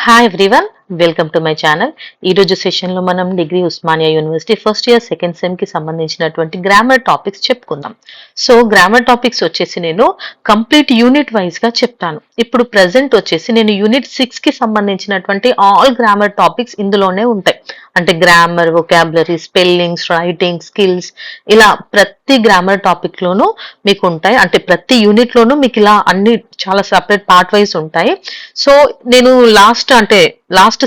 Hi everyone, welcome to my channel. ఈ రోజు session లో మనం degree Osmania university first year second sem కి సంబంధించినటువంటి గ్రామర్ టాపిక్స్ చెప్పుకుందాం. సో గ్రామర్ టాపిక్స్ వచ్చేసి నేను కంప్లీట్ యూనిట్ వైజ్ గా చెప్తాను. ఇప్పుడు ప్రెసెంట్ వచ్చేసి నేను యూనిట్ 6 కి సంబంధించినటువంటి ఆల్ గ్రామర్ టాపిక్స్ ఇందులోనే ఉంటాయి. అంటే grammar, vocabulary, spellings, writing, skills, ఇలా ప్రతి గ్రామర్ టాపిక్ లోనూ మీకు ఉంటాయి. అంటే ప్రతి యూనిట్ లోనూ మీకు ఇలా అన్ని చాలా సపరేట్ పార్ట్ వైజ్ ఉంటాయి. సో నేను లాస్ట్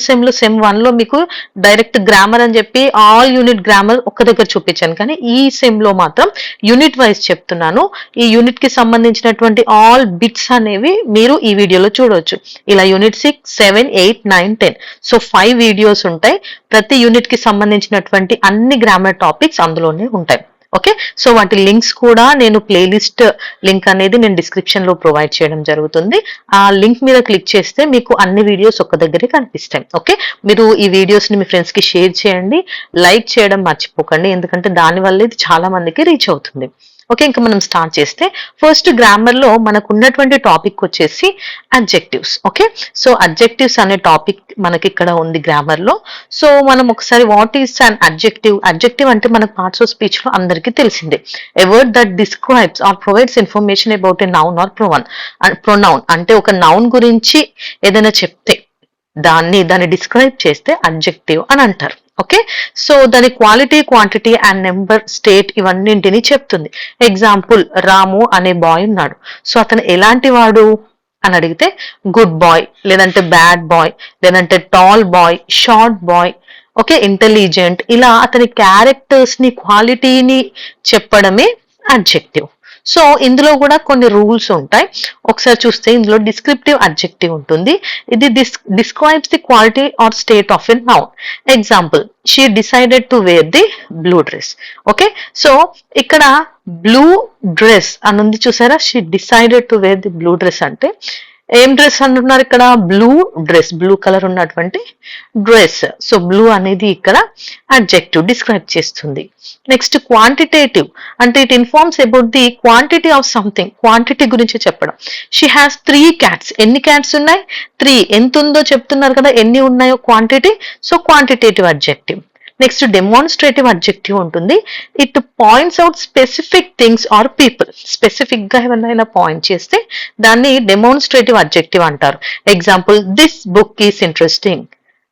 సెమ్ లో సెమ్ 1 లో మీకు డైరెక్ట్ గ్రామర్ అని చెప్పి ఆల్ యూనిట్ గ్రామర్ ఒక్క దగ్గర చూపించాను. కానీ ఈ సెమ్ లో మాత్రం యూనిట్ వైజ్ చెప్తున్నాను. ఈ యూనిట్ కి సంబంధించినటువంటి ఆల్ బిట్స్ అనేవి మీరు ఈ వీడియోలో చూడవచ్చు. ఇలా యూనిట్ 6, 7, 8, 9, 10 సో 5 వీడియోస్ ఉంటాయి. ప్రతి యూనిట్ కి సంబంధించినటువంటి అన్ని గ్రామర్ టాపిక్స్ అందులోనే ఉంటాయి. ఓకే, సో వాటి లింక్స్ కూడా నేను ప్లేలిస్ట్ లింక్ అనేది నేను డిస్క్రిప్షన్ లో ప్రొవైడ్ చేయడం జరుగుతుంది. ఆ లింక్ మీద క్లిక్ చేస్తే మీకు అన్ని వీడియోస్ ఒక్క దగ్గరే కనిపిస్తాయి. ఓకే, మీరు ఈ వీడియోస్ ని మీ ఫ్రెండ్స్ కి షేర్ చేయండి, లైక్ చేయడం మర్చిపోకండి, ఎందుకంటే దాని వల్ల ఇది చాలా మందికి రీచ్ అవుతుంది. ఓకే, ఇంకా మనం స్టార్ట్ చేస్తే ఫస్ట్ గ్రామర్ లో మనకు ఉన్నటువంటి టాపిక్ వచ్చేసి అడ్జెక్టివ్స్. ఓకే, సో అడ్జెక్టివ్స్ అనే టాపిక్ మనకి ఇక్కడ ఉంది గ్రామర్ లో. సో మనం ఒకసారి what is an adjective? Adjective అంటే మన పార్ట్స్ ఆఫ్ స్పీచ్ లో అందరికీ తెలిసిందే. A word that describes or provides information about a noun or pronoun. అంటే ఒక నౌన్ గురించి ఏదైనా చెప్తే దాన్ని డిస్క్రైబ్ చేస్తే అడ్జెక్టివ్ అని అంటారు. ఓకే, సో దాని quality, quantity and number, state ఇవన్నింటిని చెప్తుంది. ఎగ్జాంపుల్, రాము అనే బాయ్ ఉన్నాడు. సో అతను ఎలాంటి వాడు అని అడిగితే గుడ్ బాయ్, లేదంటే బ్యాడ్ బాయ్, లేదంటే tall boy, short boy, okay, intelligent, ఇలా అతని క్యారెక్టర్స్ ని, క్వాలిటీని చెప్పడమే అడ్జెక్టివ్. సో ఇందులో కూడా కొన్ని రూల్స్ ఉంటాయి. ఒకసారి చూస్తే ఇందులో డిస్క్రిప్టివ్ అడ్జెక్టివ్ ఉంటుంది. ఇది describes the quality or state of a noun. Example, she decided to wear the blue dress. Okay, so ఇక్కడ బ్లూ డ్రెస్ అని ఉంది చూసారా, she decided to wear the blue dress అంటే ఏం డ్రెస్ అంటున్నారు ఇక్కడ? బ్లూ డ్రెస్, బ్లూ కలర్ ఉన్నటువంటి dress. So blue అనేది ఇక్కడ అడ్జెక్టివ్ డిస్క్రైబ్ చేస్తుంది. నెక్స్ట్ క్వాంటిటేటివ్ అంటే it informs about the quantity of something, quantity గురించి చెప్పడం. She has 3 cats. ఎన్ని క్యాట్స్ ఉన్నాయి? 3. ఎంత ఉందో చెప్తున్నారు కదా, ఎన్ని ఉన్నాయో quantity. So quantitative adjective. Next demonstrative adjective ఉంటుంది. It points out specific things or people. Specific గా ఏమైనా పాయింట్ చేస్తే దాన్ని డెమాన్స్ట్రేటివ్ అడ్జెక్టివ్ అంటారు. Example, this book is interesting,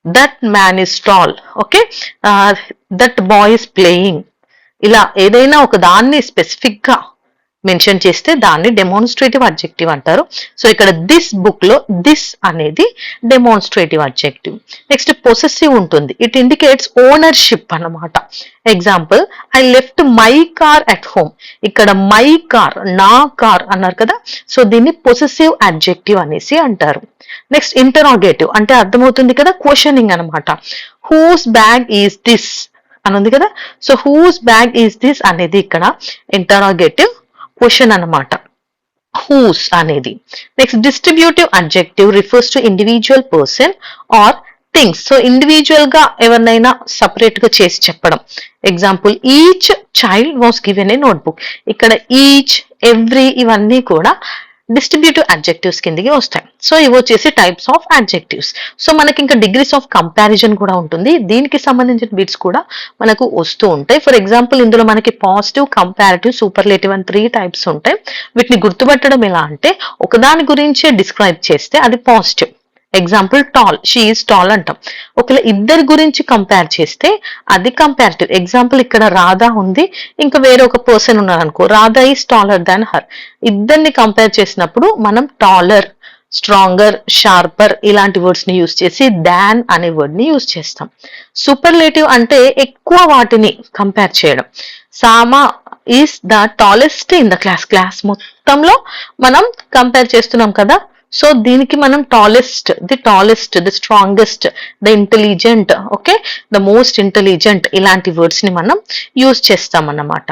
that man is tall, okay, that boy is playing. ఇలా ఏదైనా ఒక దాన్ని స్పెసిఫిక్ గా మెన్షన్ చేస్తే దాన్ని డెమాన్స్ట్రేటివ్ అడ్జెక్టివ్ అంటారు. సో ఇక్కడ దిస్ బుక్ లో దిస్ అనేది డెమాన్స్ట్రేటివ్ అడ్జెక్టివ్. నెక్స్ట్ పొసెసివ్ ఉంటుంది. ఇట్ ఇండికేట్స్ ఓనర్షిప్ అన్నమాట. Example, I left my car at home. ఇక్కడ మై కార్, నా కార్ అన్నారు కదా, సో దీన్ని పొసెసివ్ అడ్జెక్టివ్ అనేసి అంటారు. నెక్స్ట్ ఇంటరాగేటివ్ అంటే అర్థమవుతుంది కదా, క్వశ్చనింగ్ అనమాట. హూస్ బ్యాగ్ ఈస్ దిస్ అని ఉంది కదా, so whose bag is this అనేది ఇక్కడ ఇంటరాగేటివ్ క్వశ్చన్ అన్నమాట, హూస్ అనేది. Next distributive adjective refers to individual person or things. So individual గా ఎవరినైనా సపరేట్ గా చేసి చెప్పడం. Example, each child was given a notebook. ఇక్కడ ఈచ్, ఎవ్రీ ఇవన్నీ కూడా డిస్ట్రిబ్యూటివ్ అడ్జెక్టివ్స్ కిందకి వస్తాయి. సో ఇవి వచ్చేసి టైప్స్ ఆఫ్ అడ్జెక్టివ్స్. సో మనకి ఇంకా డిగ్రీస్ ఆఫ్ కంపారిజన్ కూడా ఉంటుంది. దీనికి సంబంధించిన బిట్స్ కూడా మనకు వస్తూ ఉంటాయి. ఫర్ ఎగ్జాంపుల్, ఇందులో మనకి పాజిటివ్, కంపారిటివ్, సూపర్లేటివ్ అని 3 టైప్స్ ఉంటాయి. వీటిని గుర్తుపట్టడం ఎలా అంటే, ఒకదాని గురించే డిస్క్రైబ్ చేస్తే అది positive. Example, tall, she is tall అంటాం. ఒకవేళ ఇద్దరి గురించి కంపేర్ చేస్తే అది కంపారిటివ్. ఎగ్జాంపుల్, ఇక్కడ రాధా ఉంది, ఇంకా వేరే ఒక పర్సన్ ఉన్నారు అనుకో, Radha is taller than her. ఇద్దరిని కంపేర్ చేసినప్పుడు మనం టాలర్, స్ట్రాంగర్, షార్పర్ ఇలాంటి వర్డ్స్ ని యూజ్ చేసి దాన్ అనే వర్డ్ ని యూజ్ చేస్తాం. సూపర్లేటివ్ అంటే ఎక్కువ వాటిని కంపేర్ చేయడం. Sama is the tallest in the class. Class మొత్తంలో మనం కంపేర్ చేస్తున్నాం కదా, సో దీనికి మనం tallest, the strongest, the intelligent, okay, the most intelligent ఇలాంటి వర్డ్స్ ని మనం యూజ్ చేస్తాం అన్నమాట.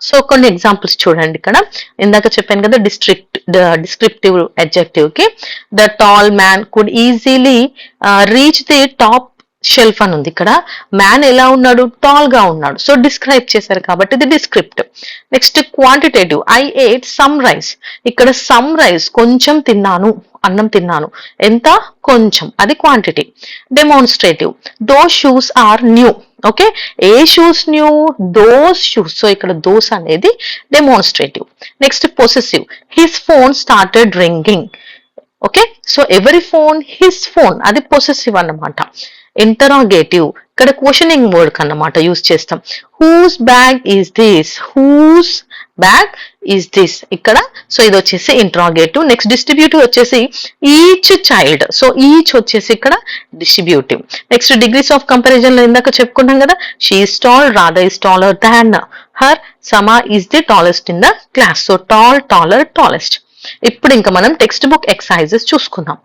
సో కొన్ని ఎగ్జాంపుల్స్ చూడండి. ఇక్కడ ఇందాక చెప్పాను కదా, డిస్క్రిప్టివ్ అడ్జెక్టివ్ కి the tall man could easily reach the top shelf అని ఉంది. ఇక్కడ మ్యాన్ ఎలా ఉన్నాడు? టాల్ గా ఉన్నాడు. సో డిస్క్రైబ్ చేశారు కాబట్టి ఇది descriptive. Next quantitative, I ate some rice. ఇక్కడ సమ్ రైస్ కొంచెం తిన్నాను అన్నం తిన్నాను. ఎంత? కొంచెం, అది quantity. Demonstrative, those shoes are new. Okay, ఏ shoes new? Those shoes. So ఇక్కడ దోస్ అనేది demonstrative. Next possessive, his phone started ringing. Okay, so ఎవరి ఫోన్? హిస్ ఫోన్, అది పొసెసివ్ అన్నమాట. ఇంటరాగేటివ్, ఇక్కడ క్వశ్చనింగ్ వర్డ్ అన్నమాట యూజ్ చేస్తాం. Whose bag is this? Whose bag is this ఇక్కడ. So ఇది వచ్చేసి ఇంటరాగేటివ్. నెక్స్ట్ డిస్ట్రిబ్యూటివ్ వచ్చేసి ఈచ్ చైల్డ్. సో ఈచ్ వచ్చేసి ఇక్కడ distributive. Next degrees of comparison లో ఇందాక చెప్పుకున్నాం కదా, she is tall, Radha is taller than her, Sama is the tallest in the class. So tall, taller, tallest. ఇప్పుడు ఇంకా మనం టెక్స్ట్ బుక్ ఎక్సర్సైజెస్ చూసుకుందాం.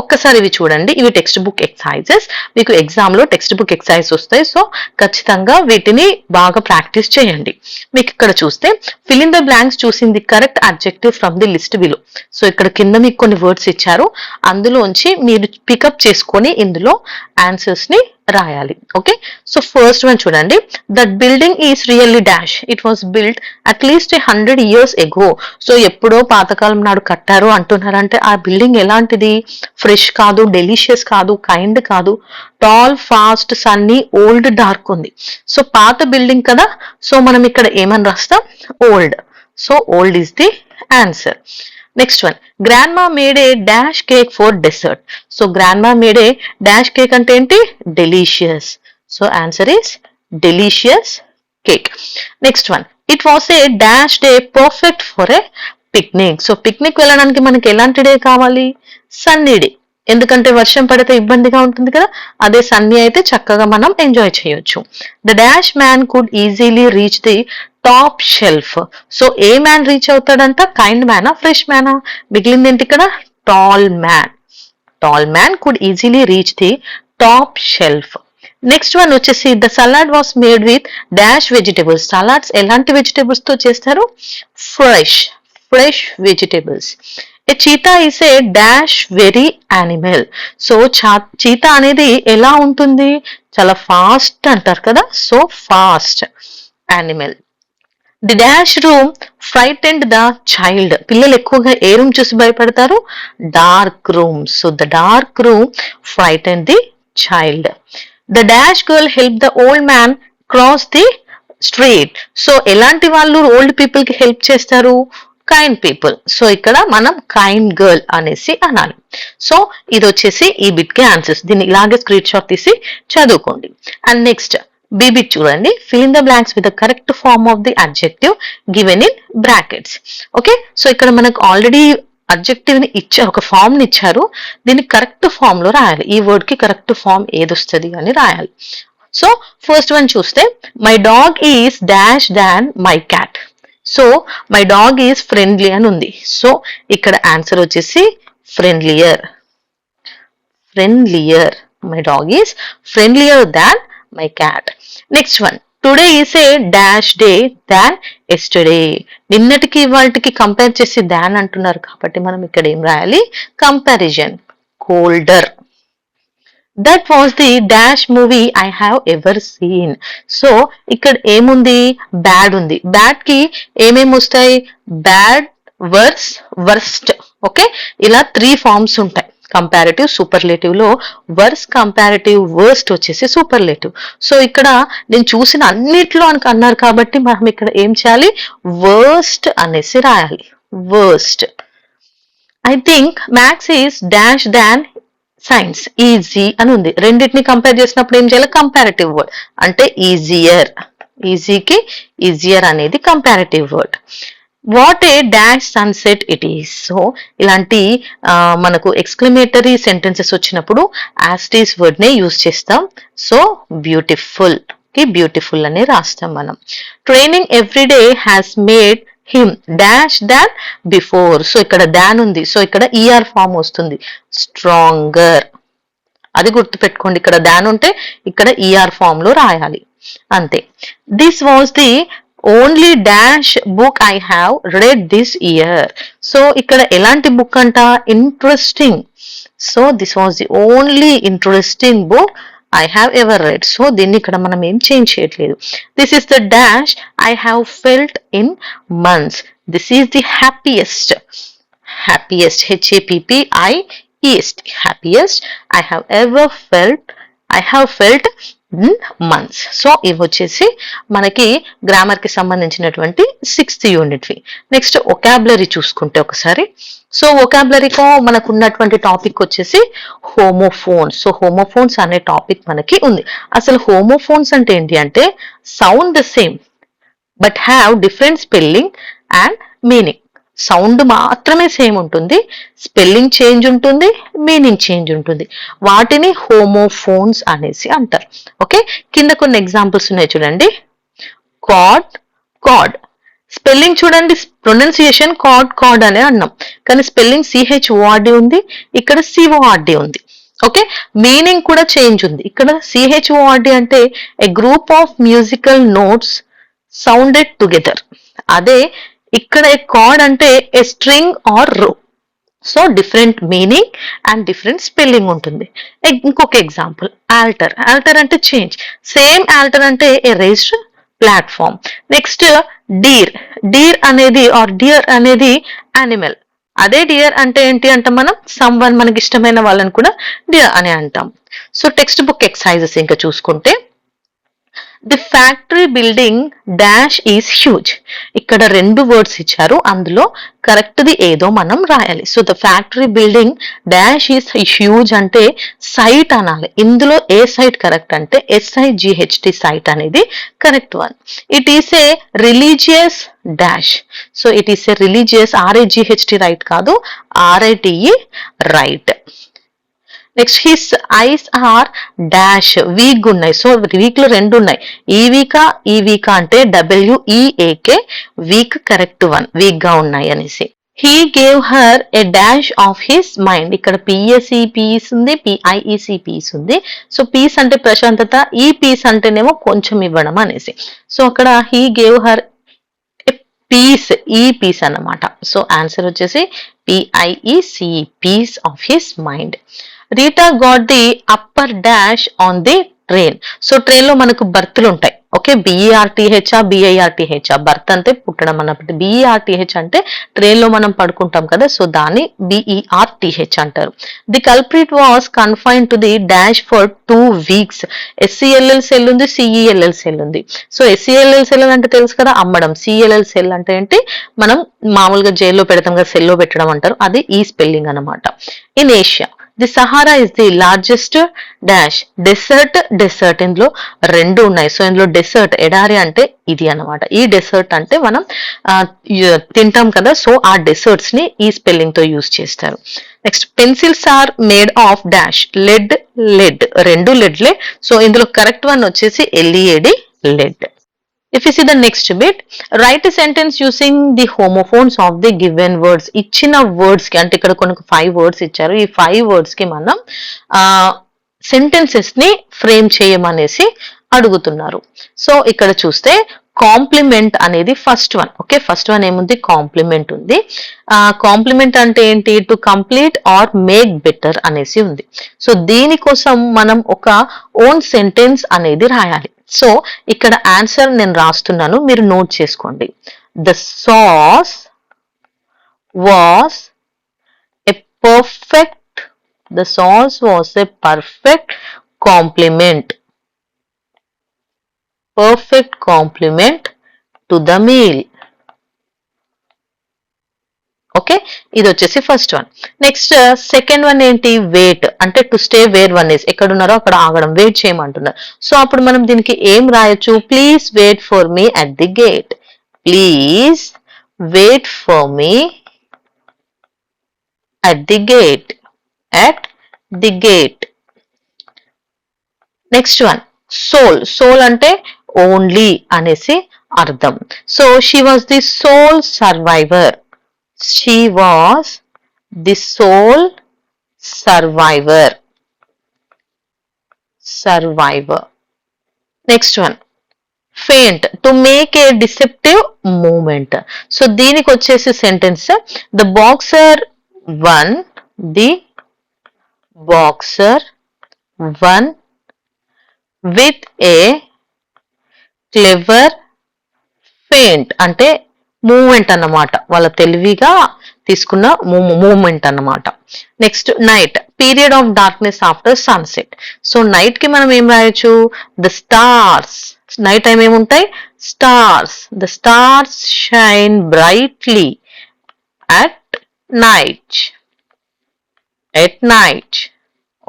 ఒక్కసారి ఇవి చూడండి, ఇవి టెక్స్ట్ బుక్ ఎక్సర్సైజెస్. మీకు ఎగ్జామ్ లో టెక్స్ట్ బుక్ ఎక్సర్సైజ్ వస్తాయి, సో ఖచ్చితంగా వీటిని బాగా ప్రాక్టీస్ చేయండి. మీకు ఇక్కడ చూస్తే ఫిల్ ఇన్ ద బ్లాంక్స్ చూసింది correct adjective from the list below. So ఇక్కడ కింద మీకు కొన్ని వర్డ్స్ ఇచ్చారు, అందులోంచి మీరు పికప్ చేసుకొని ఇందులో ఆన్సర్స్ ని రాయాలి. ఓకే, సో ఫస్ట్ వన్ చూడండి, that building is really dash, it was built at least 100 years ago. So ఎప్పుడో పాతకాలం నాడు కట్టారు అంటున్నారంటే ఆ బిల్డింగ్ ఎలాంటిది? ఫ్రెష్ కాదు, డెలిషియస్ కాదు, కైండ్ కాదు, tall, fast, sunny, old, dark ఉంది. సో పాత బిల్డింగ్ కదా, సో మనం ఇక్కడ ఏమని రాస్తాం? Old. So old is the answer. Next one, grandma made a dash cake for dessert. So grandma made a dash cake అంటే ఏంటి? Delicious. So answer is delicious cake. Next one, it was a dash day perfect for a picnic. So picnic వెళ్ళడానికి మనకి ఎలాంటి day కావాలి? Sunny day. ఎందుకంటే వర్షం పడితే ఇబ్బందిగా ఉంటుంది కదా, అదే సన్నీ అయితే చక్కగా మనం ఎంజాయ్ చేయొచ్చు. The dash man could easily reach the top shelf. So a man reach అవుతాడంట? కైండ్ మ్యానా, ఫ్రెష్ మ్యానా? మిగిలింది ఏంటి ఇక్కడ? Tall man. Tall man could easily reach the top shelf. Next one వచ్చేసి the salad was made with dash vegetables. Salads ఎలాంటి vegetables తో చేస్తారు? Fresh vegetables. A cheetah is a dash very animal. So cheetah అనేది ఎలా ఉంటుంది? చాలా fast అంటారు కదా, so fast animal. The dash room frightened the child. పిల్లలు ఎక్కువగా ఏ రూమ్ చూసి భయపడతారు? Dark room. So the dark room frightened the child. The dash girl help the old man cross the street. So ఎలాంటి వాళ్ళు old people కి help చేస్తారు? Kind people. So ఇక్కడ మనం కైండ్ గర్ల్ అనేసి అనాలి. సో ఇది వచ్చేసి ఈ బిట్ కి ఆన్సర్స్. దీన్ని ఇలాగే స్క్రీన్ షాట్ తీసి చదువుకోండి. అండ్ నెక్స్ట్ బీబీ చూడండి, fill in the blanks with the correct form of the adjective given in brackets. Okay, so ఇక్కడ మనకు ఆల్రెడీ అడ్జెక్టివ్ ని ఇచ్చారు, ఒక ఫామ్ ని ఇచ్చారు, దీన్ని కరెక్ట్ ఫామ్ లో రాయాలి. ఈ వర్డ్ కి కరెక్ట్ ఫామ్ ఏది వస్తుంది అని రాయాలి. సో ఫస్ట్ వన్ చూస్తే my dog is dash than my cat. So my dog is friendly అని ఉంది. సో ఇక్కడ ఆన్సర్ వచ్చేసి ఫ్రెండ్లియర్. My dog is ఫ్రెండ్లియర్ than my cat. Next one, today is a dash day than yesterday. నిన్నటికి ఇవాళకి compare చేసి దాన్ అంటున్నారు కాబట్టి మనం ఇక్కడ ఏం రాయాలి? Comparison. Colder. That was the dash movie I have ever seen. So ఇక్కడ ఏముంది? బ్యాడ్ ఉంది. బ్యాడ్ కి ఏమేమి వస్తాయి? Bad, verse, worst. ఓకే, ఇలా 3 ఫార్మ్స్ ఉంటాయి. కంపారిటివ్, సూపర్లేటివ్ లో వర్స్, కంపారిటివ్, వర్స్ట్ వచ్చేసి సూపర్లేటివ్. సో ఇక్కడ నేను చూసిన అన్నిట్లో అన్నారు కాబట్టి మనం ఇక్కడ ఏం చేయాలి? వర్స్ట్ అనేసి రాయాలి. Worst. I think maths is dash than science. Easy అని ఉంది. రెండింటిని కంపేర్ చేసినప్పుడు ఏం చేయాలి? కంపారిటివ్ వర్డ్ అంటే ఈజియర్. ఈజీకి ఈజియర్ అనేది comparative word. What a dash sunset it is. So ఇలాంటి మనకు ఎక్స్క్లమేటరీ సెంటెన్సెస్ వచ్చినప్పుడు యాస్టీస్ వర్డ్ నే యూజ్ చేస్తాం. సో బ్యూటిఫుల్ కి బ్యూటిఫుల్ అని రాస్తాం మనం. Training everyday has made him dash than before. So ఇక్కడ దాన్ ఉంది, సో ఇక్కడ ఈఆర్ ఫామ్ వస్తుంది. స్ట్రాంగర్. అది గుర్తుపెట్టుకోండి, ఇక్కడ దాన్ ఉంటే ఇక్కడ ఈఆర్ ఫామ్ లో రాయాలి అంతే. This was the only dash book I have read this year. So ఇక్కడ ఎలాంటి బుక్ అంట? Interesting. So this was the only interesting book I have ever red. So దీన్ని ఇక్కడ మనం ఏం చేంజ్ చేయట్లేదు. This is the dash I have felt in months. This is the happiest. Happiest, HAPPIEST, happiest I have felt in months. So ఇవి వచ్చేసి మనకి grammar కి సంబంధించినటువంటి 6th యూనిట్ వి. నెక్స్ట్ ఒకాబులరీ చూసుకుంటే ఒకసారి, సో ఒకాబులరీలో మనకు ఉన్నటువంటి టాపిక్ వచ్చేసి హోమోఫోన్స్. సో హోమోఫోన్స్ అనే టాపిక్ మనకి ఉంది. అసలు హోమోఫోన్స్ అంటే ఏంటి అంటే sound the same but have different spelling and meaning. Sound మాత్రమే సేమ్ ఉంటుంది, స్పెల్లింగ్ చేంజ్ ఉంటుంది, మీనింగ్ చేంజ్ ఉంటుంది. వాటిని హోమోఫోన్స్ అనేసి అంటారు. ఓకే, కింద కొన్ని ఎగ్జాంపుల్స్ ఉన్నాయి చూడండి. కార్డ్, కార్డ్ స్పెల్లింగ్ చూడండి, ప్రొనౌన్సియేషన్ కార్డ్ అనే అన్నాం, కానీ స్పెల్లింగ్ CHORD ఉంది, ఇక్కడ CORD ఉంది. ఓకే, మీనింగ్ కూడా చేంజ్ ఉంది. ఇక్కడ CHORD అంటే a group of musical notes sounded together. అదే ఇక్కడ కార్డ్ అంటే a string or row. So different meaning and different spelling ఉంటుంది. ఇంకొక ఎగ్జాంపుల్ ఆల్టర్. ఆల్టర్ అంటే చేంజ్, సేమ్ ఆల్టర్ అంటే a raised platform. Next deer. Deer అనేది or dear అనేది animal. అదే డియర్ అంటే ఏంటి అంటే మనం సమ్వన్, మనకి ఇష్టమైన వాళ్ళని కూడా డియర్ అని అంటాం. సో టెక్స్ట్ బుక్ ఎక్సర్సైజెస్ ఇంకా చూసుకుంటే, the factory building dash is huge. ఇక్కడ 2 వర్డ్స్ ఇచ్చారు, అందులో కరెక్ట్ ది ఏదో మనం రాయాలి. So the factory building dash is huge అంటే సైట్ అనాలి. ఇందులో ఏ సైట్ కరెక్ట్ అంటే SIGHT సైట్ అనేది correct one. It is a religious dash. So it is a religious, RIGHT right కాదు, RITE right. Next his eyes are dash week ఉన్నాయి. So weak లో 2 ఉన్నాయి, ఈ వీక్ అంటే WEAK, week correct one, week గా ఉన్నాయి అనేసి. He gave her a dash of his mind. ఇక్కడ PSE పీస్ ఉంది, PIEC పీస్ ఉంది. సో పీస్ అంటే ప్రశాంతత, ఈ పీస్ అంటేనేమో కొంచెం ఇవ్వడం అనేసి. సో అక్కడ హీ గేవ్ హర్ పీస్, ఈ పీస్ అన్నమాట. సో ఆన్సర్ వచ్చేసి PIEC, piece of his mind. Rita got the upper dash on the train. So train లో మనకు బర్త్లు ఉంటాయి. ఓకే, BERTH, బర్త్ అంటే పుట్టడం అన్నప్పుడు, BERTH అంటే ట్రైన్ లో మనం పడుకుంటాం కదా, సో దాన్ని BERTH అంటారు. The culprit was confined to the dash for 2 weeks. SCLL cell ఉంది, CELL సెల్ ఉంది. సో SCLL సెల్ అంటే తెలుసు కదా, అమ్మడం. CLL సెల్ అంటే ఏంటి, మనం మామూలుగా జైల్లో పెడతాం కదా, సెల్లో పెట్టడం అంటారు, అది ఈ స్పెల్లింగ్ అన్నమాట. In Asia the Sahara is the largest dash desert. ఇందులో 2 ఉన్నాయి. సో ఇందులో డెసర్ట్, ఎడారి అంటే ఇది అన్నమాట. ఈ డెసర్ట్ అంటే మనం తింటాం కదా, సో ఆ డెసర్ట్స్ ని ఈ స్పెల్లింగ్ తో యూజ్ చేస్తారు. Next pencils are made of dash lead. 2 లెడ్లే. సో ఇందులో కరెక్ట్ వన్ వచ్చేసి LED, led. If you see the next bit, write a sentence using the homophones of the given words. ఇచ్చిన words కి అంటే ఇక్కడ కొన్ని 5 వర్డ్స్ ఇచ్చారు, ఈ 5 వర్డ్స్ కి మనం సెంటెన్సెస్ ని ఫ్రేమ్ చేయమనేసి అడుగుతున్నారు. సో ఇక్కడ చూస్తే కాంప్లిమెంట్ అనేది first one. Okay, first one ఏముంది, కాంప్లిమెంట్ ఉంది. కాంప్లిమెంట్ అంటే ఏంటి, to complete are make better అనేసి ఉంది. సో దీనికోసం మనం ఒక ఓన్ సెంటెన్స్ అనేది రాయాలి. సో ఇక్కడ ఆన్సర్ నేను రాస్తున్నాను, మీరు నోట్ చేసుకోండి. The sauce was a perfect, the sauce was a perfect complement, perfect complement to the meal. Okay, ఇది వచ్చేసి first one. Next second one ఏంటి, వెయిట్ అంటే to stay where one is, ఎక్కడ ఉన్నారో అక్కడ ఆగడం, వెయిట్ చేయమంటున్నారు. సో అప్పుడు మనం దీనికి ఏం రాయొచ్చు, please wait for me at the gate. Please wait for me at the gate, at the gate. Next one sole. Sole అంటే ఓన్లీ అనేసి అర్థం. So she was the sole survivor. She was the sole survivor. Next one, faint, to make a deceptive movement. So దీనికి వచ్చేసి sentence, the boxer won with a clever feint అంటే movement అన్నమాట. వాళ్ళ తెలివిగా తీసుకున్న మూమెంట్ అన్నమాట. Next night, period of darkness after sunset. So night కి మనం ఏం రాయొచ్చు, ద స్టార్స్. నైట్ టైం ఏముంటాయి, stars. The stars shine brightly at night. At night.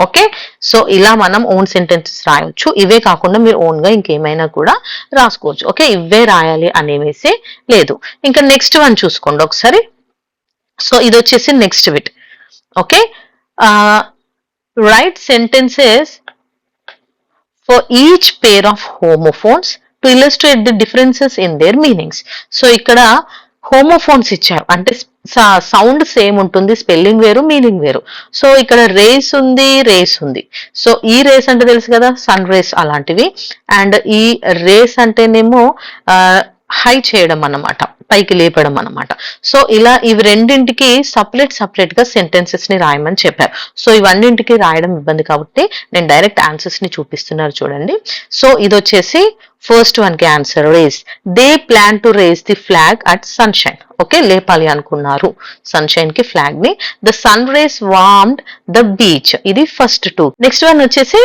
Okay, so ఇలా మనం ఓన్ సెంటెన్సెస్ రాయొచ్చు. ఇవే కాకుండా మీరు ఓన్ గా ఇంకేమైనా కూడా రాసుకోవచ్చు. ఓకే, ఇవే రాయాలి అనేసి లేదు. ఇంకా నెక్స్ట్ వన్ చూసుకోండి ఒకసారి. సో ఇది వచ్చేసి next bit. Okay, right sentences for each pair of homophones to illustrate the differences in there meanings. So ఇక్కడ హోమోఫోన్స్ ఇచ్చారు అంటే సౌండ్ సేమ్ ఉంటుంది, స్పెల్లింగ్ వేరు, మీనింగ్ వేరు. సో ఇక్కడ రేస్ ఉంది, రేస్ ఉంది. సో ఈ రేస్ అంటే తెలుసు కదా, సన్ రేస్ అలాంటివి. అండ్ ఈ రేస్ అంటేనేమో హై చేయడం అన్నమాట, పైకి లేపడం అన్నమాట. సో ఇలా ఇవి రెండింటికి సపరేట్ గా సెంటెన్సెస్ ని రాయమని చెప్పారు. సో ఇవన్నింటికి రాయడం ఇబ్బంది కాబట్టి నేను డైరెక్ట్ ఆన్సర్స్ ని చూపిస్తున్నారు చూడండి. సో ఇది వచ్చేసి ఫస్ట్ వన్ కి answer raise. They plan to raise the flag at sunshine. Okay, లేపాలి అనుకున్నారు సన్షైన్ కి ఫ్లాగ్ ని. The sun rays warmed the beach. ఇది ఫస్ట్ టూ. నెక్స్ట్ వన్ వచ్చేసి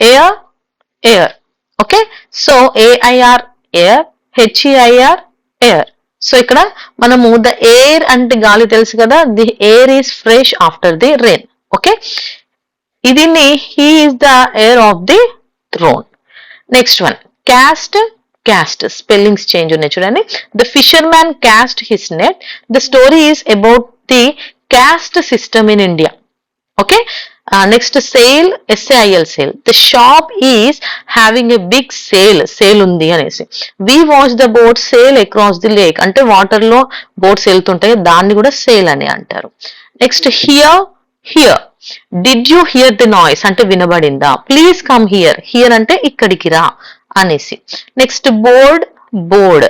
air, heir. Okay, so A I R air, H E I R heir. So ఇక్కడ మనము the air అంటే గాలి తెలుసు కదా, the air is fresh after the rain. Okay, ఇది he is the heir of the throne. Next one caste, caste spellings change ఉన్నాయి చూడండి. The fisherman cast his net. The story is about the caste system in India. Okay, next sale, SAIL sale. The shop is having a big sale, sale ఉంది అనేసి. We watch the boat sail across the lake అంటే water లో boats వెళ్తుంటాయి, దాన్ని కూడా sail అని అంటారు. Next here, hear. Did you hear the noise అంటే వినబడిందా. ప్లీజ్ కమ్ హియర్, హియర్ అంటే ఇక్కడికి రా అనేసి. Next board, board.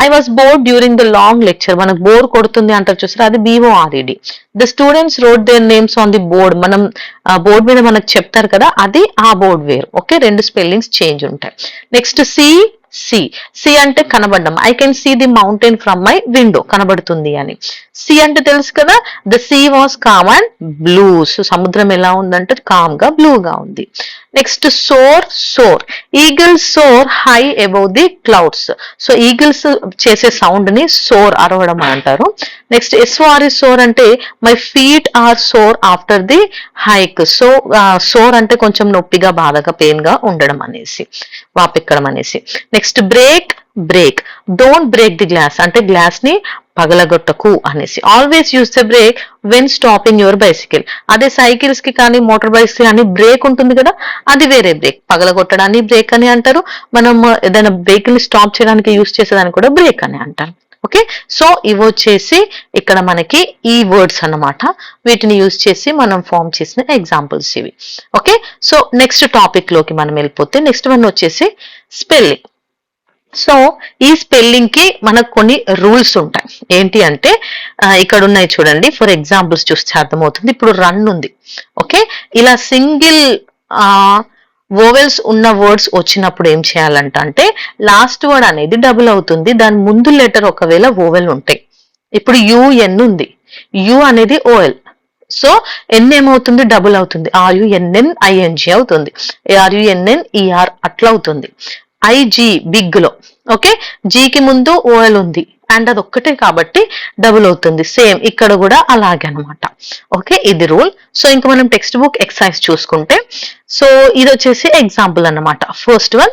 I was board during the long lecture. మనకు బోర్ కొడుతుంది అంటారు చూసారు, అది BORED. The students road their names on the board. మనం బోర్డ్ మీద మనకు చెప్తారు కదా, అది ఆ బోర్డ్ వేరు. ఓకే, రెండు స్పెల్లింగ్స్ చేంజ్ ఉంటాయి. Next see, sea. సి అంటే కనబడడం. I can see the mountain from my window, కనబడుతుంది అని. సి అంటే తెలుసు కదా, the sea was calm and blue. So సముద్రం ఎలా ఉందంటే కామ్ గా, బ్లూ గా ఉంది. Next sore, soar. Eagles soar high above the clouds. So eagles చేసే సౌండ్ ని సోర్, అరవడం అని అంటారు. నెక్స్ట్ SOR సోర్ అంటే my feet are sore after the hike. So sour అంటే కొంచెం నొప్పిగా, బాధగా, పెయిన్ గా ఉండడం అనేసి, వాపెక్కడం అనేసి. Next break, break. Don't break the glass అంటే గ్లాస్ ని పగలగొట్టకు అనేసి. Always use the break when stopping your bicycle. అదే సైకిల్స్ కి కానీ మోటార్ బైక్స్ కానీ బ్రేక్ ఉంటుంది కదా, అది వేరే బ్రేక్. పగలగొట్టడాన్ని బ్రేక్ అని అంటారు, మనం ఏదైనా వెహికల్ ని స్టాప్ చేయడానికి యూస్ చేసేదాన్ని కూడా బ్రేక్ అని అంటారు. ఓకే, సో ఇవి వచ్చేసి ఇక్కడ మనకి ఈ వర్డ్స్ అన్నమాట. వీటిని యూజ్ చేసి మనం ఫామ్ చేసిన ఎగ్జాంపుల్స్ ఇవి. ఓకే, సో నెక్స్ట్ టాపిక్ లోకి మనం వెళ్ళిపోతే నెక్స్ట్ వన్ వచ్చేసి స్పెల్లింగ్. సో ఈ స్పెల్లింగ్ కి మనకు కొన్ని రూల్స్ ఉంటాయి. ఏంటి అంటే ఇక్కడ ఉన్నాయి చూడండి, ఫర్ ఎగ్జాంపుల్స్ చూస్తే అర్థమవుతుంది. ఇప్పుడు రన్ ఉంది. ఓకే, ఇలా సింగిల్ వోవెల్స్ ఉన్న వర్డ్స్ వచ్చినప్పుడు ఏం చేయాలంట అంటే లాస్ట్ వర్డ్ అనేది డబుల్ అవుతుంది, దాని ముందు లెటర్ ఒకవేళ వోవెల్ ఉంటాయి. ఇప్పుడు UN ఉంది, యు అనేది OL. సో ఎన్ ఏమవుతుంది, డబుల్ అవుతుంది, RUNNING అవుతుంది, ARUNNER అట్లా అవుతుంది. IG బిగ్ లో. ఓకే, జీకి ముందు OL ఉంది అండ్ అది ఒక్కటే కాబట్టి డబుల్ అవుతుంది. సేమ్ ఇక్కడ కూడా అలాగే అనమాట. ఓకే, ఇది రూల్. సో ఇంకా మనం టెక్స్ట్ బుక్ ఎక్సర్సైజ్ చూసుకుంటే, సో ఇది వచ్చేసి ఎగ్జాంపుల్ అన్నమాట. First one,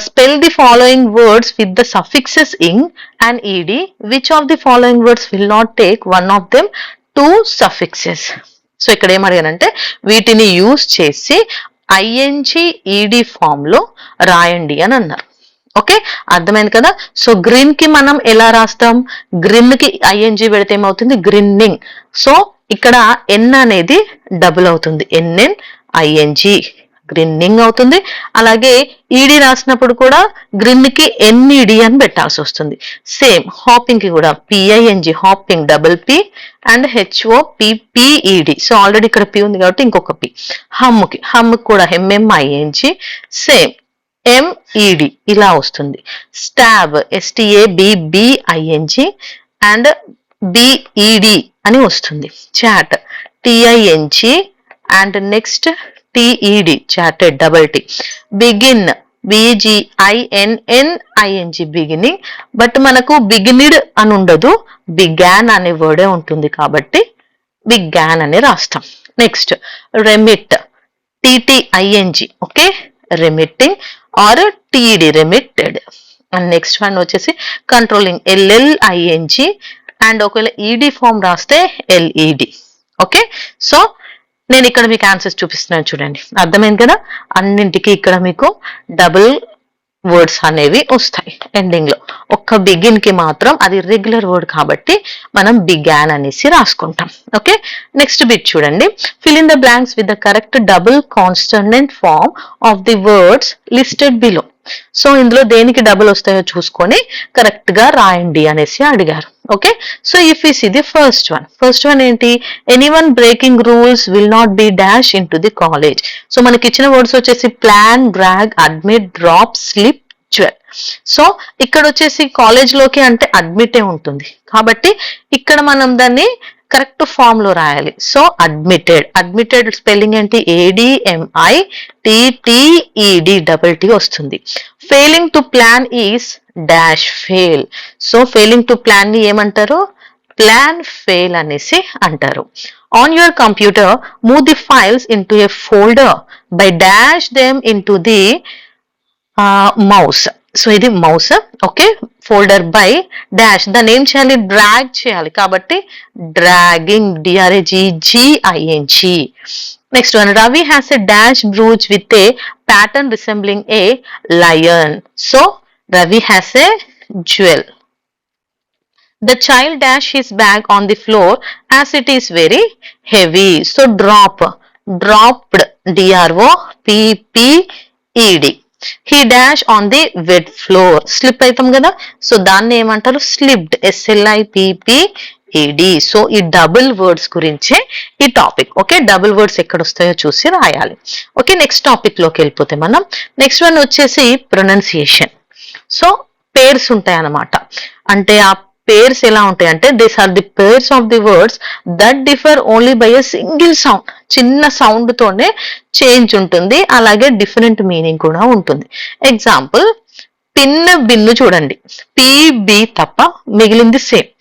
spell the following words with the suffixes in and ED. Which of the following words will not take one of them two suffixes. So ఇక్కడ ఏమడిగానంటే వీటిని use చేసి ING ED form లో రాయండి అని అన్నారు. Okay, అర్థమైంది కదా. So grin కి మనం ఎలా రాస్తాం, గ్రిన్ కి ING పెడితే ఏమవుతుంది, గ్రిన్నింగ్. సో ఇక్కడ N అనేది డబుల్ అవుతుంది, NNING, గ్రిన్నింగ్ అవుతుంది. అలాగే ED రాసినప్పుడు కూడా గ్రిన్ కి NED అని పెట్టాల్సి వస్తుంది. సేమ్ హాపింగ్ కి కూడా PING, hopping, double P and HOPPED. So already ఇక్కడ P ఉంది కాబట్టి ఇంకొక P. హమ్ కి కూడా MMING, సేమ్ MED ఇలా వస్తుంది. స్టాబ్ STABBING అండ్ బిఈడి అని వస్తుంది. Chat టిఐఎన్జి and next టిఈడి chatted double T. Begin బిజిఐఎన్ఎన్ఐఎన్జి beginning. But మనకు బిగినిడ్ అని ఉండదు, బిగాన్ అనే వర్డే ఉంటుంది కాబట్టి బిగాన్ అని రాస్తాం. Next remit T T I N G okay remitting or T E D remitted. And next one వచ్చేసి కంట్రోలింగ్ ఎల్ఎల్ఐఎన్జి అండ్ ఒకవేళ ఈడి ఫామ్ రాస్తే ఎల్ఈడి. ఓకే సో నేను ఇక్కడ మీకు ఆన్సర్స్ చూపిస్తున్నాను చూడండి, అర్థమైంది కదా. అన్నింటికి ఇక్కడ మీకు డబుల్ వర్డ్స్ అనేవి వస్తాయి ఎండింగ్ లో. ఒక్క బిగిన్ కి మాత్రం అది రెగ్యులర్ వర్డ్ కాబట్టి మనం బిగాన్ అనేసి రాసుకుంటాం. ఓకే నెక్స్ట్ బిట్ చూడండి, fill in the blanks with the correct double consonant form of the words listed below. So ఇందులో దేనికి డబుల్ వస్తాయో చూసుకొని కరెక్ట్ గా రాయండి అనేసి అడిగారు. Okay so if you see the first one ఏంటి, anyone breaking rules will not be dash into the college. So మనకి ఇచ్చిన వర్డ్స్ వచ్చేసి plan, drag, admit, drop, slip, jewel. So ఇక్కడ వచ్చేసి కాలేజ్ లోకి అంటే అడ్మిటే ఉంటుంది కాబట్టి ఇక్కడ మనం దాన్ని కరెక్ట్ ఫామ్ లో రాయాలి. సో అడ్మిటెడ్ స్పెల్లింగ్ ఏంటి, ఏడిఎంఐ టిటిఈడి డబల్ టి వస్తుంది. Failing to plan is dash fail. So failing to plan ని ఏమంటారు, ప్లాన్ ఫెయిల్ అనేసి అంటారు. On your computer move the files in to A folder by dash them in to the mouse. So ఇది mouse. Okay folder by dash, దాన్ని ఏం చేయాలి, drag చేయాలి కాబట్టి dragging డిఆర్ఏజిజిఐఎన్జి. Next one, Ravi has a dash brooch with a pattern resembling A lion. So Ravi has a jewel. The child dash his bag on the floor as it is very heavy. So dropped, DROPPED. He dash on the wet floor. Slip అయితం కదా, so దాన్ని ఏమంటారు, slipped, SLIPPED. So ఈ double words గురించే ఈ topic. Okay double words ఎక్కడ వస్తాయో చూసి రాయాలి. ఓకే నెక్స్ట్ టాపిక్ లోకి వెళ్ళిపోతే మనం నెక్స్ట్ వన్ వచ్చేసి ప్రొనౌన్సియేషన్. సో పేర్స్ ఉంటాయి అన్నమాట. అంటే ఆ పేర్స్ ఎలా ఉంటాయి అంటే these are the pairs of the words that differ only by a single sound. చిన్న సౌండ్ తోనే చేంజ్ ఉంటుంది, అలాగే డిఫరెంట్ మీనింగ్ కూడా ఉంటుంది. ఎగ్జాంపుల్ పిన్ బిన్ను చూడండి, పిబి తప్ప మిగిలింది సేమ్.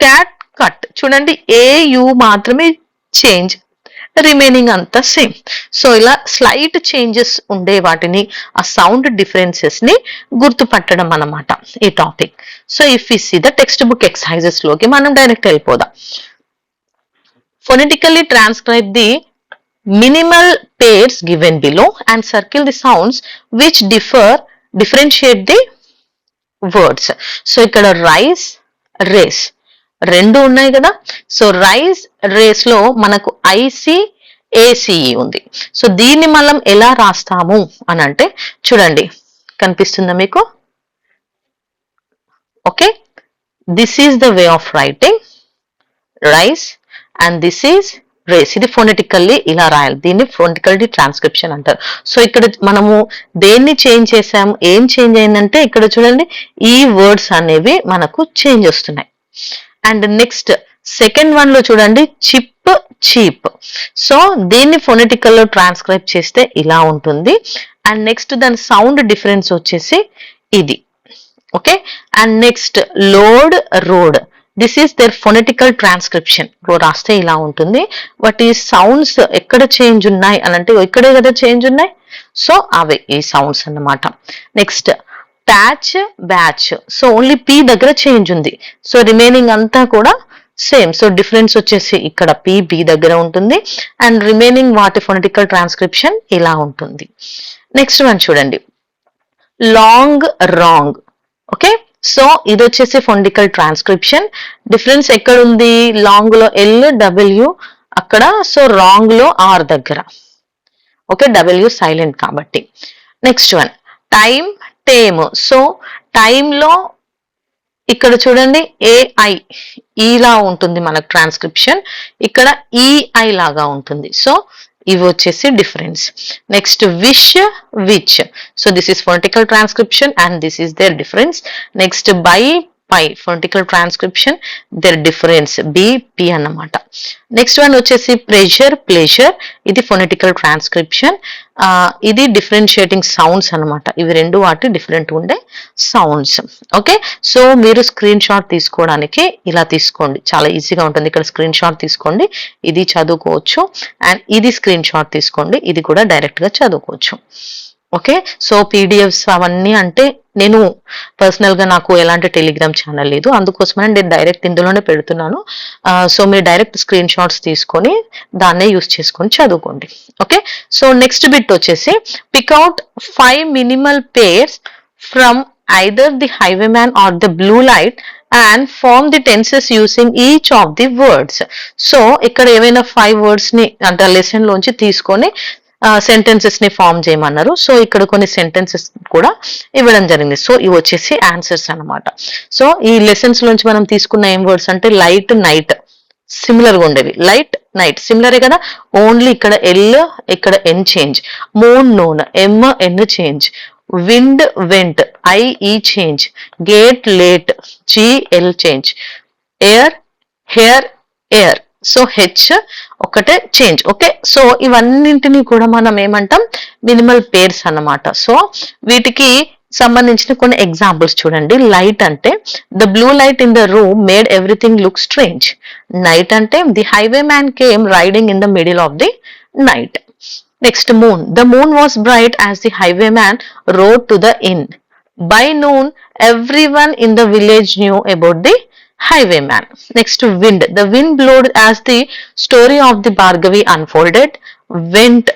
క్యాట్ కట్ చూడండి, ఏయు మాత్రమే చేంజ్, రిమైనింగ్ అంతా సేమ్. సో ఇలా స్లైట్ చేంజెస్ ఉండే వాటిని, ఆ సౌండ్ డిఫరెన్సెస్ ని గుర్తుపట్టడం అన్నమాట ఈ topic. So if you see the textbook exercises లోకి మనం డైరెక్ట్ వెళ్ళిపోదాం. Phonetically transcribe the minimal pairs given below and circle the sounds which differentiate the words. So ఇక్కడ రైస్, రేస్ రెండు ఉన్నాయి కదా. సో రైస్, రేస్ లో మనకు ICACE ఉంది. సో దీన్ని మనం ఎలా రాస్తాము అని అంటే చూడండి, కనిపిస్తుందా మీకు? Okay this is the way of writing rice and this is race. ఇది ఫోనెటికల్లీ ఇలా రాయాలి, దీన్ని ఫోనెటికల్లీ ట్రాన్స్క్రిప్షన్ అంటారు. సో ఇక్కడ మనము దేన్ని చేంజ్ చేసాము, ఏం చేంజ్ అయిందంటే ఇక్కడ చూడండి ఈ వర్డ్స్ అనేవి మనకు చేంజ్ వస్తున్నాయి. అండ్ నెక్స్ట్ సెకండ్ వన్ లో చూడండి చిప్, చీప్. సో దీన్ని ఫోనెటికల్ లో ట్రాన్స్క్రైబ్ చేస్తే ఇలా ఉంటుంది. అండ్ నెక్స్ట్ దాని సౌండ్ డిఫరెన్స్ వచ్చేసి ఇది. Okay and next load, road, this is their phonetical transcription. రాస్తే ఇలా ఉంటుంది. బట్ ఈ సౌండ్స్ ఎక్కడ చేంజ్ ఉన్నాయి అని అంటే ఇక్కడే కదా చేంజ్ ఉన్నాయి, సో అవే ఈ సౌండ్స్ అన్నమాట. Next patch, batch. So only P దగ్గర చేంజ్ ఉంది, సో రిమైనింగ్ అంతా కూడా సేమ్. సో డిఫరెన్స్ వచ్చేసి ఇక్కడ బి దగ్గర ఉంటుంది అండ్ రిమైనింగ్ వాటి ఫోనెటికల్ ట్రాన్స్క్రిప్షన్ ఇలా ఉంటుంది. నెక్స్ట్ వన్ చూడండి లాంగ్, రాంగ్. ఓకే సో ఇది వచ్చేసి ఫోనెటికల్ ట్రాన్స్క్రిప్షన్. డిఫరెన్స్ ఎక్కడ ఉంది, లాంగ్ లో LW అక్కడ, సో రాంగ్ లో R దగ్గర. ఓకే W సైలెంట్ కాబట్టి. Next one time, tame. So time లో ఇక్కడ చూడండి AI ఇలా ఉంటుంది మనకు ట్రాన్స్క్రిప్షన్, ఇక్కడ EI లాగా ఉంటుంది. సో ఇవి వచ్చేసి difference. Next wish, which. So this is phonetical transcription and this is their difference. Next by, pie phonetical transcription their difference B అన్నమాట. నెక్స్ట్ వన్ వచ్చేసి ప్లెజర్ ఇది ఫొనెటికల్ ట్రాన్స్క్రిప్షన్. ఇది డిఫరెన్షియేటింగ్ సౌండ్స్ అన్నమాట. ఇవి రెండు వాటి డిఫరెంట్ ఉండే సౌండ్స్. ఓకే, సో మీరు స్క్రీన్ షాట్ తీసుకోవడానికి ఇలా తీసుకోండి, చాలా ఈజీగా ఉంటుంది. ఇక్కడ స్క్రీన్ షాట్ తీసుకోండి, ఇది చదువుకోవచ్చు. అండ్ ఇది స్క్రీన్ షాట్ తీసుకోండి, ఇది కూడా డైరెక్ట్ గా చదువుకోవచ్చు. ఓకే, సో పీడిఎఫ్స్ అవన్నీ అంటే నేను పర్సనల్ గా నాకు ఎలాంటి టెలిగ్రామ్ ఛానల్ లేదు, అందుకోసమని నేను డైరెక్ట్ ఇందులోనే పెడుతున్నాను. సో మీరు డైరెక్ట్ స్క్రీన్ షాట్స్ తీసుకొని దాన్నే యూస్ చేసుకొని చదువుకోండి. ఓకే, సో నెక్స్ట్ బిట్ వచ్చేసి pick out 5 minimal pairs from either the highwayman or the blue light and form the tenses using each of the words. So ఇక్కడ ఏమైనా 5 వర్డ్స్ ని అంటే లెసన్ లోంచి తీసుకొని సెంటెన్సెస్ ని ఫామ్ చేయమన్నారు. సో ఇక్కడ కొన్ని సెంటెన్సెస్ కూడా ఇవ్వడం జరిగింది. సో ఇవి వచ్చేసి ఆన్సర్స్ అన్నమాట. సో ఈ లెసన్స్ లోంచి మనం తీసుకున్న ఏం వర్డ్స్ అంటే లైట్, నైట్ సిమిలర్ గా ఉండేవి. లైట్, నైట్ సిమిలరే కదా, ఓన్లీ ఇక్కడ ఎల్, ఇక్కడ N change. Moon, noon, M, N change. Wind, went, I, E change. Gate, late, G, L change. Air, hair, air. So H ఒకటే చేంజ్. ఓకే, సో ఇవన్నింటినీ కూడా మనం ఏమంటాం, మినిమల్ పేర్స్ అన్నమాట. So వీటికి సంబంధించిన కొన్ని ఎగ్జాంపుల్స్ చూడండి. లైట్ అంటే the blue light in the room made everything look strange. Night అంటే the highway man came riding in the middle of the night. Next moon, the moon was bright as the highway man rode to the inn. By noon, everyone in the village knew about the highwayman. Next, wind. The wind blowed as the story of the Bhargavi unfolded. Went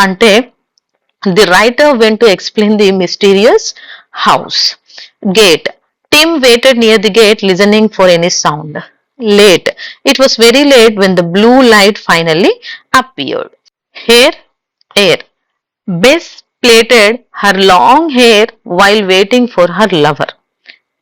ante the writer went to explain the mysterious house. Gate. Tim waited near the gate listening for any sound. Late. It was very late when the blue light finally appeared. Hair, air. Bess plaited her long hair while waiting for her lover.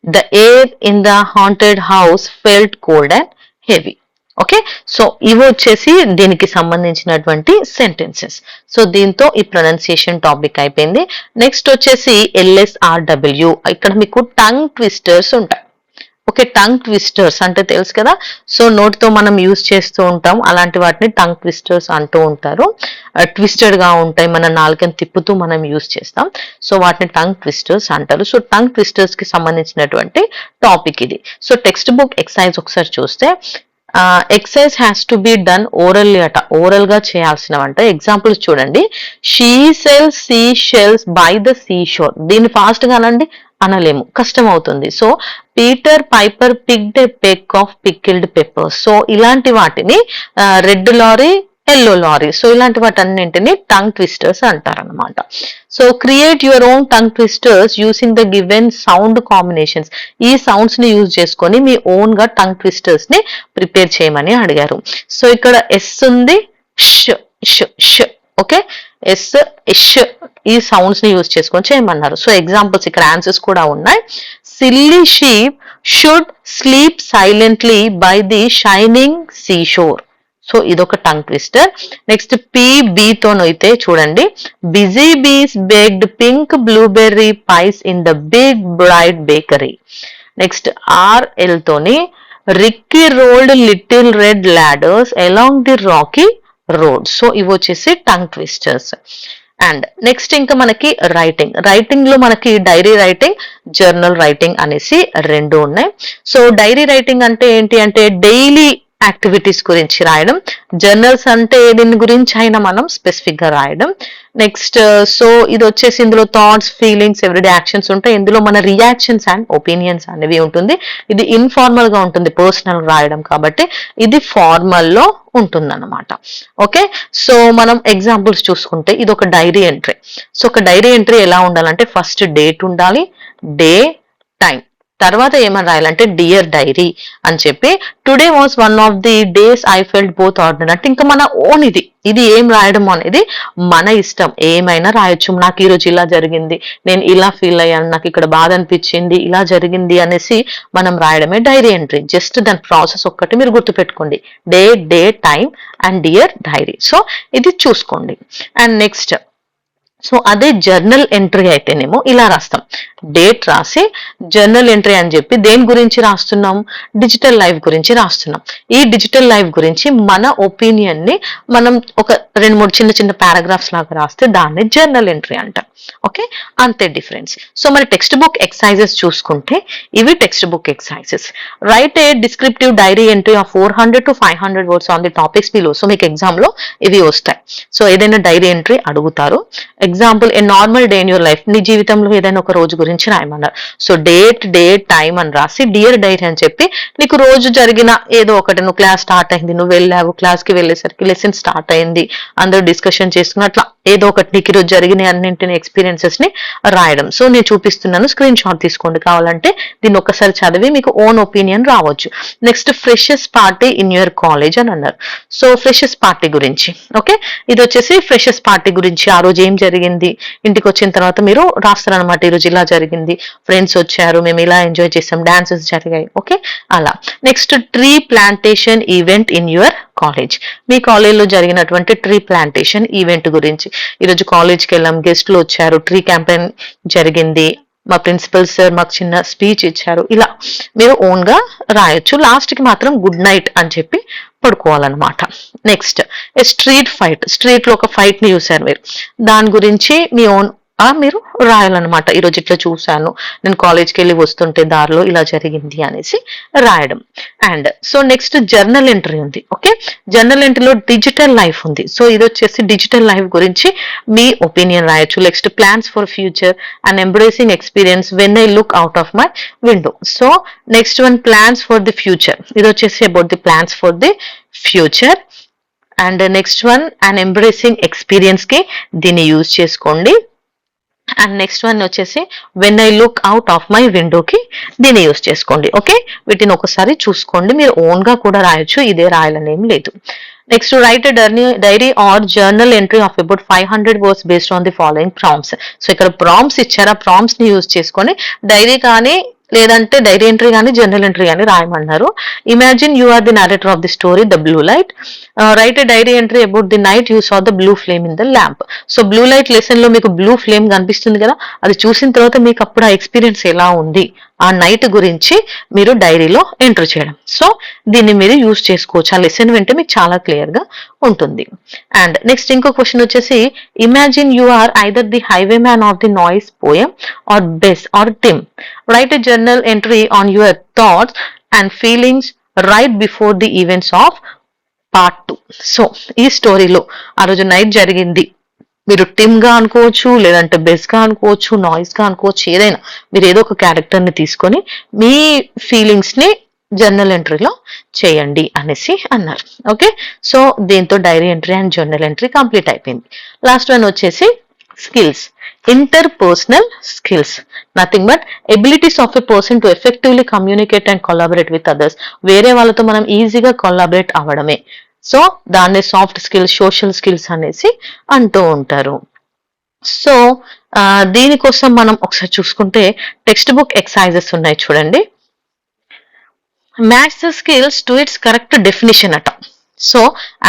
The air in the haunted house felt cold and heavy. Okay, so ఇవి వచ్చేసి దీనికి సంబంధించినటువంటి sentences. So దీంతో ఈ pronunciation topic అయిపోయింది. Next వచ్చేసి LSRW. ఇక్కడ మీకు టంగ్ ట్విస్టర్స్ ఉంటాయి. ఓకే, టంగ్ ట్విస్టర్స్ అంటే తెలుసు కదా, సో నోటితో మనం యూజ్ చేస్తూ ఉంటాం, అలాంటి వాటిని టంగ్ ట్విస్టర్స్ అంటూ ఉంటారు. ట్విస్టెడ్ గా ఉంటాయి, మన నాలుకని తిప్పుతూ మనం యూజ్ చేస్తాం. సో వాటిని టంగ్ ట్విస్టర్స్ అంటారు. సో టంగ్ ట్విస్టర్స్ కి సంబంధించినటువంటి టాపిక్ ఇది. సో టెక్స్ట్ బుక్ ఎక్సర్సైజ్ ఒకసారి చూస్తే exercise has to be done orally అట, ఓరల్ గా చేయాల్సినవంట. ఎగ్జాంపుల్స్ చూడండి. She sells sea shells by the sea shore. దీన్ని ఫాస్ట్ గా అనండి, అనలేము, కష్టం అవుతుంది. So Peter Piper picked a peck of pickled peppers. So ఇలాంటి వాటిని red lorry, yellow lorry, so ఇలాంటి వాటన్నింటిని టంగ్ ట్విస్టర్స్ అంటారనమాట. So create your own tongue twisters using the given sound combinations. ఈ సౌండ్స్ ని యూజ్ చేసుకొని మీ ఓన్ గా tongue twisters ని ప్రిపేర్ చేయమని అడిగారు. సో ఇక్కడ ఎస్ ఉంది, ష్ ష్ ష్. ఓకే, ఎస్ ఇష్, ఈ సౌండ్స్ ని యూజ్ చేసుకొని చేయమన్నారు. సో ఎగ్జాంపుల్స్ ఇక్కడ ఆన్సర్స్ కూడా ఉన్నాయి. Silly sheep should sleep silently by the shining sea shore. So ఇదొక టంగ్ ట్విస్టర్. నెక్స్ట్ PB తోనైతే చూడండి. Busy bees baked pink blueberry pies in the big bright bakery. Next RL తోని Ricky rolled little red ladders along the rocky road. So ఇవి వచ్చేసి tongue twisters. And next ఇంకా మనకి writing లో మనకి dairy writing, journal writing అనేసి రెండు ఉన్నాయి. సో డైరీ రైటింగ్ అంటే ఏంటి అంటే డైలీ యాక్టివిటీస్ గురించి రాయడం. జర్నల్స్ అంటే దీని గురించి అయినా మనం స్పెసిఫిక్ గా రాయడం. నెక్స్ట్ సో ఇది వచ్చేసి ఇందులో థాట్స్, ఫీలింగ్స్, ఎవ్రీడే యాక్షన్స్ ఉంటాయి. ఇందులో మన రియాక్షన్స్ అండ్ ఒపీనియన్స్ అనేవి ఉంటుంది. ఇది ఇన్ఫార్మల్ గా ఉంటుంది, పర్సనల్ రాయడం కాబట్టి. ఇది ఫార్మల్ లో ఉంటుంది అనమాట. ఓకే, సో మనం ఎగ్జాంపుల్స్ చూసుకుంటే ఇది ఒక డైరీ ఎంట్రీ. సో ఒక డైరీ ఎంట్రీ ఎలా ఉండాలంటే ఫస్ట్ డేట్ ఉండాలి, డే, టైం. తర్వాత ఏమని రాయాలంటే డియర్ డైరీ అని చెప్పి today was one of the days I felt both ordinary. అంటే ఇంకా మన ఓన్ ఇది ఏం రాయడం అనేది మన ఇష్టం, ఏమైనా రాయొచ్చు. నాకు ఈ రోజు ఇలా జరిగింది, నేను ఇలా ఫీల్ అయ్యాను, నాకు ఇక్కడ బాధ అనిపించింది, ఇలా జరిగింది అనేసి మనం రాయడమే డైరీ ఎంట్రీ. జస్ట్ దాని ప్రాసెస్ ఒక్కటి మీరు గుర్తుపెట్టుకోండి, day, time and dear diary. So ఇది చూసుకోండి. అండ్ నెక్స్ట్ సో అదే జర్నల్ ఎంట్రీ అయితేనేమో ఇలా రాస్తాం, డేట్ రాసి జర్నల్ ఎంట్రీ అని చెప్పి దేని గురించి రాస్తున్నాం, డిజిటల్ లైఫ్ గురించి రాస్తున్నాం. ఈ డిజిటల్ లైఫ్ గురించి మన ఒపీనియన్ ని మనం ఒక 2-3 చిన్న చిన్న పారాగ్రాఫ్స్ లాగా రాస్తే దాన్ని జర్నల్ ఎంట్రీ అంటాం. ఓకే, అంతే డిఫరెన్స్. సో మరి టెక్స్ట్ బుక్ ఎక్సర్సైజెస్ చూసుకుంటే ఇవి text book exercises. Right A descriptive diary entry of 400 to 500 words on the topics below. So మీకు ఎగ్జామ్ లో ఇవి వస్తాయి. సో ఏదైనా డైరీ ఎంట్రీ అడుగుతారు. Example, A normal day in your life, నీ జీవితంలో ఏదైనా ఒక రోజు గురించి రాయమన్నారు. సో డేట్ టైం అని రాసి డియర్ డైరీ అని చెప్పి నీకు రోజు జరిగిన ఏదో ఒకటి, నువ్వు క్లాస్ స్టార్ట్ అయింది, నువ్వు వెళ్ళావు, క్లాస్ కి వెళ్ళేసరికి లెసన్ స్టార్ట్ అయింది, అందరూ డిస్కషన్ చేసుకుని అట్లా ఏదో ఒకటి నీకు ఈరోజు జరిగిన అన్నింటిని ఎక్స్పీరియన్సెస్ ని రాయడం. సో నేను చూపిస్తున్నాను, స్క్రీన్ షాట్ తీసుకోండి కావాలంటే. దీన్ని ఒకసారి చదివి మీకు ఓన్ ఒపీనియన్ రావచ్చు. Next, freshers party in your college అని అన్నారు. సో ఫ్రెషర్స్ పార్టీ గురించి, ఓకే, ఇది వచ్చేసి ఫ్రెషర్స్ పార్టీ గురించి ఆ రోజు ఏం జరిగింది, ఇంటికి వచ్చిన తర్వాత మీరు రాస్తారనమాట. ఈ రోజు ఇలా జరిగింది, ఫ్రెండ్స్ వచ్చారు, మేము ఇలా ఎంజాయ్ చేసాం, డాన్సెస్ జరిగాయి, ఓకే అలా. Next, tree plantation event in your college, me college లో జరిగినటువంటి ట్రీ ప్లాంటేషన్ ఈవెంట్ గురించి. ఈరోజు కాలేజ్కి వెళ్ళాం, గెస్ట్లు వచ్చారు, ట్రీ క్యాంపెయిన్ జరిగింది, మా ప్రిన్సిపల్ సార్ మాకు చిన్న స్పీచ్ ఇచ్చారు, ఇలా మీరు ఓన్ గా రాయొచ్చు. లాస్ట్ కి మాత్రం గుడ్ నైట్ అని చెప్పి పడుకోవాలన్నమాట. నెక్స్ట్, స్ట్రీట్ ఫైట్, స్ట్రీట్ లో ఒక ఫైట్ ని చూసారు మీరు, దాని గురించి మీ ఓన్ మీరు రాయాలన్నమాట. ఈరోజు ఇట్లా చూశాను, నేను కాలేజ్కి వెళ్ళి వస్తుంటే దారిలో ఇలా జరిగింది అనేసి రాయడం. And so next journal entry ఉంది. ఓకే, జర్నల్ ఎంట్రీలో డిజిటల్ లైఫ్ ఉంది. సో ఇది వచ్చేసి డిజిటల్ లైఫ్ గురించి మీ ఒపీనియన్ రాయొచ్చు. Next, plans for future and embracing experience when I look out of my window. So next one, plans for the future, ఇది వచ్చేసి about the plans for the future. And next one, and embracing experience కి దీన్ని use చేసుకోండి. And next one వచ్చేసి when I look out of my విండోకి దీన్ని use చేసుకోండి. Okay, వీటిని ఒకసారి చూసుకోండి, మీరు ఓన్ గా కూడా రాయొచ్చు, ఇదే రాయాలని ఏం లేదు. Next, write diary or journal entry of about 500 words based on the following prompts. So ఇక్కడ ప్రాంప్ట్స్ ఇచ్చారా, ప్రాంప్ట్స్ ని యూజ్ చేసుకొని డైరీ కానీ లేదంటే డైరీ ఎంట్రీ కానీ జర్నల్ ఎంట్రీ కానీ రాయమన్నారు. Imagine you are the narrator of the story the blue light. Write a diary entry about the night you saw the blue flame in the lamp. So blue light lesson లో మీకు blue flame కనిపిస్తుంది కదా, అది చూసిన తర్వాత మీకు అప్పుడు ఆ ఎక్స్పీరియన్స్ ఎలా ఉంది, ఆ నైట్ గురించి మీరు డైరీలో ఎంటర్ చేయడం. సో దీన్ని మీరు యూజ్ చేసుకోవచ్చు, ఆ లెసన్ వింటే మీకు చాలా క్లియర్ గా ఉంటుంది. అండ్ నెక్స్ట్ ఇంకో క్వశ్చన్ వచ్చేసి, imagine you are either the highway man of the Noyes poem or Bess or Tim. Write a journal entry on your thoughts and feelings right before the events of part 2. So ఈ స్టోరీలో ఆ రోజు night జరిగింది, మీరు Tim గా అనుకోవచ్చు, లేదంటే బెస్ గా అనుకోవచ్చు, నాయిస్ గా అనుకోవచ్చు, ఏదైనా మీరు ఏదో ఒక క్యారెక్టర్ ని తీసుకొని మీ ఫీలింగ్స్ ని జర్నల్ ఎంట్రీలో చేయండి అనేసి అన్నారు. ఓకే, సో దీంతో diary entry and journal entry complete అయిపోయింది. లాస్ట్ వన్ వచ్చేసి skills, interpersonal skills, nothing but abilities of a person to effectively communicate and collaborate with others. వేరే వాళ్ళతో మనం ఈజీగా కొలాబరేట్ అవ్వడమే. సో దాన్ని సాఫ్ట్ స్కిల్స్, సోషల్ స్కిల్స్ అనేసి అంటూ ఉంటారు. సో దీనికోసం మనం ఒకసారి చూసుకుంటే టెక్స్ట్ బుక్ ఎక్సర్సైజెస్ ఉన్నాయి చూడండి. Match the skills to it's correct definition అట. సో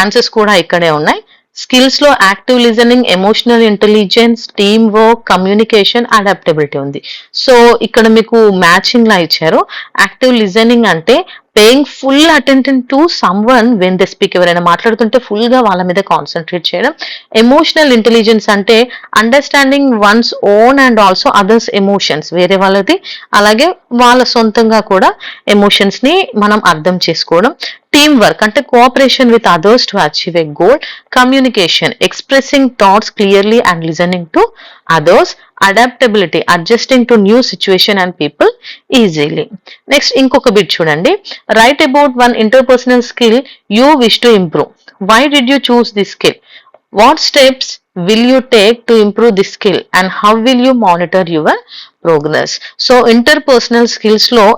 ఆన్సర్స్ కూడా ఇక్కడే ఉన్నాయి. స్కిల్స్ లో active listening, emotional intelligence, team work, communication, adaptability ఉంది. సో ఇక్కడ మీకు మ్యాచింగ్ లా ఇచ్చారు. యాక్టివ్ లిజనింగ్ అంటే paying full attention to some one when they speak, ఎవరైనా మాట్లాడుతుంటే ఫుల్ గా వాళ్ళ మీద కాన్సన్ట్రేట్ చేయడం. ఎమోషనల్ ఇంటెలిజెన్స్ అంటే understanding once own and also others emotions, వేరే వాళ్ళది అలాగే వాళ్ళ సొంతంగా కూడా ఎమోషన్స్ ని మనం అర్థం చేసుకోవడం. టీమ్ వర్క్ అంటే cooperation with others to achieve a goal. Communication, expressing thoughts clearly and listening to others. Adaptability, adjusting to new situation and people easily. Next ఇంకొక బిట్ చూడండి. Write about one interpersonal skill you wish to improve. Why did you choose this skill? What steps will you take to improve this skill and how will you monitor your progress? So interpersonal skills లో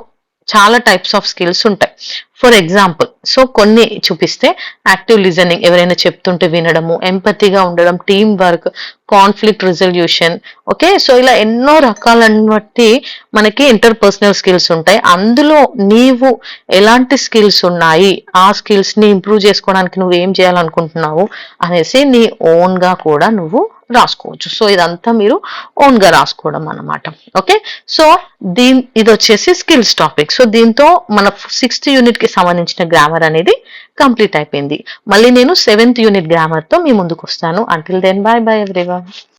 చాలా types of skills ఉంటాయి. For example, so కొన్ని చూపిస్తే active listening, ఎవరైనా చెప్తుంటే వినడము, ఎంపతిగా ఉండడం, team work, conflict resolution. Okay, so ఇలా ఎన్నో రకాలను బట్టి మనకి ఇంటర్పర్సనల్ స్కిల్స్ ఉంటాయి. అందులో నీవు ఎలాంటి స్కిల్స్ ఉన్నాయి, ఆ స్కిల్స్ ని ఇంప్రూవ్ చేసుకోవడానికి నువ్వు ఏం చేయాలనుకుంటున్నావు అనేసి నీ ఓన్ గా కూడా నువ్వు రాసుకోవచ్చు. సో ఇదంతా మీరు ఓన్ గా రాసుకోవడం అన్నమాట. ఓకే, సో ఇది వచ్చేసి స్కిల్స్ టాపిక్. సో దీంతో మన 6th యూనిట్ కి సంబంధించిన గ్రామర్ అనేది కంప్లీట్ అయిపోయింది. మళ్ళీ నేను 7th యూనిట్ గ్రామర్ తో మీ ముందుకు వస్తాను. Until then, bye bye everyone.